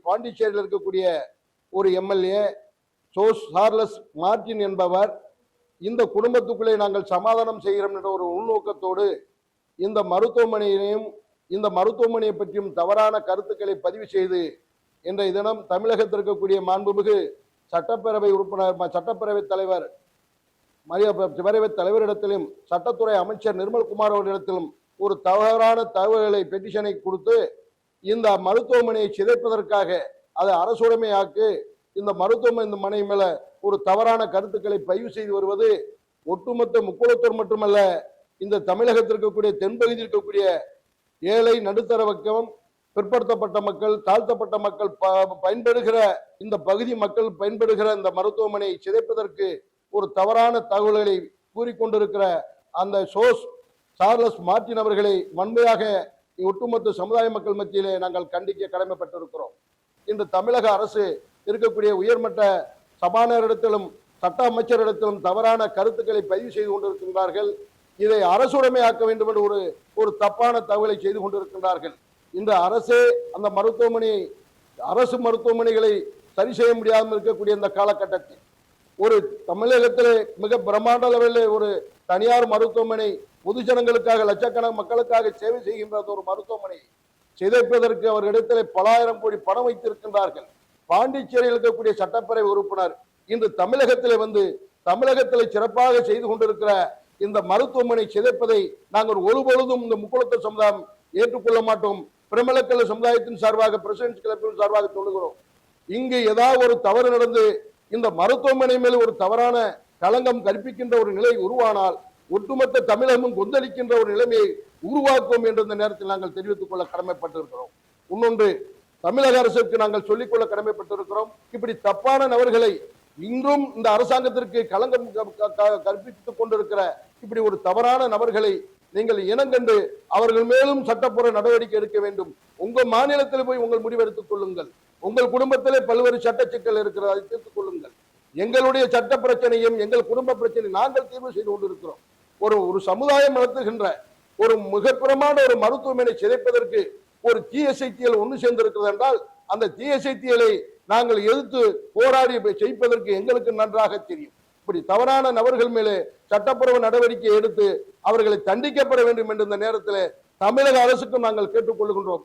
பாண்டிச்சேரியில் இருக்கக்கூடிய ஒரு எம்எல்ஏ சார்லஸ் மார்டின் என்பவர் இந்த குடும்பத்துக்குள்ளே நாங்கள் சமாதானம் செய்கிறோம் என்ற ஒரு உள்நோக்கத்தோடு இந்த மருத்துவமனையையும் இந்த மருத்துவமனையை பற்றியும் தவறான கருத்துக்களை பதிவு செய்து இன்றைய தினம் தமிழகத்தில் இருக்கக்கூடிய மாண்புமிகு சட்டப்பேரவை உறுப்பினர் சட்டப்பேரவைத் தலைவர் பேரவைத் தலைவரிடத்திலும் சட்டத்துறை அமைச்சர் நிர்மல்குமார் அவர்களிடத்திலும் ஒரு தவறான தகவல்களை பெட்டிஷனை கொடுத்து இந்த மருத்துவமனையை சிதைப்பதற்காக அதை அரசுடைமையாக்கு இந்த மருத்துவமனை மேல ஒரு தவறான கருத்துக்களை பதிவு செய்து வருவது ஒட்டுமொத்த முக்குளத்தூர் மட்டுமல்ல, இந்த தமிழகத்தில் இருக்கக்கூடிய தென்பகுதியில் இருக்கக்கூடிய ஏழை நடுத்தர வர்க்கம், பிற்படுத்தப்பட்ட மக்கள், தாழ்த்தப்பட்ட மக்கள் பயன்படுகிற இந்த பகுதி மக்கள் பயன்படுகிற இந்த மருத்துவமனை சிதைப்பதற்கு ஒரு தவறான தகவல்களை கூறிக்கொண்டிருக்கிற அந்த சார்லஸ் மார்டின் அவர்களை வன்மையாக ஒட்டுமொத்த சமுதாய மக்கள் மத்தியிலே நாங்கள் கண்டிக்க கடமைப்பட்டிருக்கிறோம். இன்று தமிழக அரசு இருக்கக்கூடிய உயர்மட்ட சபாநாயகரிடத்திலும் சட்ட அமைச்சரிடத்திலும் தவறான கருத்துக்களை பதிவு செய்து கொண்டிருக்கின்றார்கள். இதை அரசுடைமையாக்க வேண்டும் என்று ஒரு தப்பான தகவலை செய்து கொண்டிருக்கின்றார்கள். இந்த அரசே அந்த மருத்துவமனையை அரசு மருத்துவமனைகளை சரி செய்ய முடியாமல் இருக்கக்கூடிய இந்த காலகட்டத்தில் ஒரு தமிழகத்திலே மிக பிரம்மாண்ட அளவில் ஒரு தனியார் மருத்துவமனை பொதுஜனங்களுக்காக லட்சக்கணக்கான மக்களுக்காக சேவை செய்கின்ற ஒரு மருத்துவமனை சிதைப்பதற்கு அவர்களிடத்திலே பல ஆயிரம் கோடி பணம் வைத்திருக்கின்றார்கள். பாண்டிச்சேரியில் இருக்கக்கூடிய சட்டப்பேரவை உறுப்பினர் இன்று தமிழகத்திலே வந்து தமிழகத்திலே சிறப்பாக செய்து கொண்டிருக்கிற இந்த மருத்துவமனை சிதைப்பதை நாங்கள் ஒருபொழுதும் இந்த முக்குளத்தூர் சமுதாயம் ஏற்றுக்கொள்ள மாட்டோம். பிரமலக்கல்ல சமுதாயத்தின் சார்பாக பிரசிடென்ட் கிளப்பின் சார்பாக சொல்லுகிறோம். இங்கு ஏதாவது ஒரு தவறு நடந்து இந்த மருத்துவமனை மேல் ஒரு தவறான களங்கம் கற்பிக்கின்ற ஒரு நிலை உருவானால் ஒட்டுமொத்த தமிழகமும் கொந்தளிக்கின்ற ஒரு நிலைமையை உருவாக்கும் என்று இந்த நேரத்தில் நாங்கள் தெரிவித்துக் கொள்ள கடமைப்பட்டிருக்கிறோம். இன்னொன்று, தமிழக அரசுக்கு நாங்கள் சொல்லிக்கொள்ள கடமைப்பட்டிருக்கிறோம். இப்படி தப்பான நபர்களை இன்றும் இந்த அரசாங்கத்திற்கு களங்கம் கற்பித்துக் கொண்டிருக்கிற இப்படி ஒரு தவறான நபர்களை நீங்கள் இனங்கண்டு அவர்கள் மேலும் சட்டப்பூர்வ நடவடிக்கை எடுக்க வேண்டும். உங்கள் மாநிலத்தில் போய் உங்கள் முடிவெடுத்துக் கொள்ளுங்கள். உங்கள் குடும்பத்திலே பல்வேறு சட்ட சிக்கல் இருக்கிறது, அதை தீர்த்துக் கொள்ளுங்கள். எங்களுடைய சட்ட பிரச்சனையும் எங்கள் குடும்ப பிரச்சனை நாங்கள் தீர்வு செய்து கொண்டிருக்கிறோம். ஒரு சமுதாயம் நடத்துகின்ற ஒரு மிக பிரமாண்ட ஒரு மருத்துவமனை சிதைப்பதற்கு ஒரு TSITL ஒன்று சேர்ந்திருக்கிறது என்றால் அந்த TSITL-ஐ நாங்கள் எதிர்த்து போராடி செய்ப்பதற்கு எங்களுக்கு நன்றாக தெரியும். இப்படி தவறான நபர்கள் மேலே சட்டப்பூர்வ நடவடிக்கை எடுத்து அவர்களை தண்டிக்கப்பட வேண்டும் என்ற இந்த நேரத்தில் தமிழக அரசுக்கும் நாங்கள் கேட்டுக்கொள்கின்றோம்.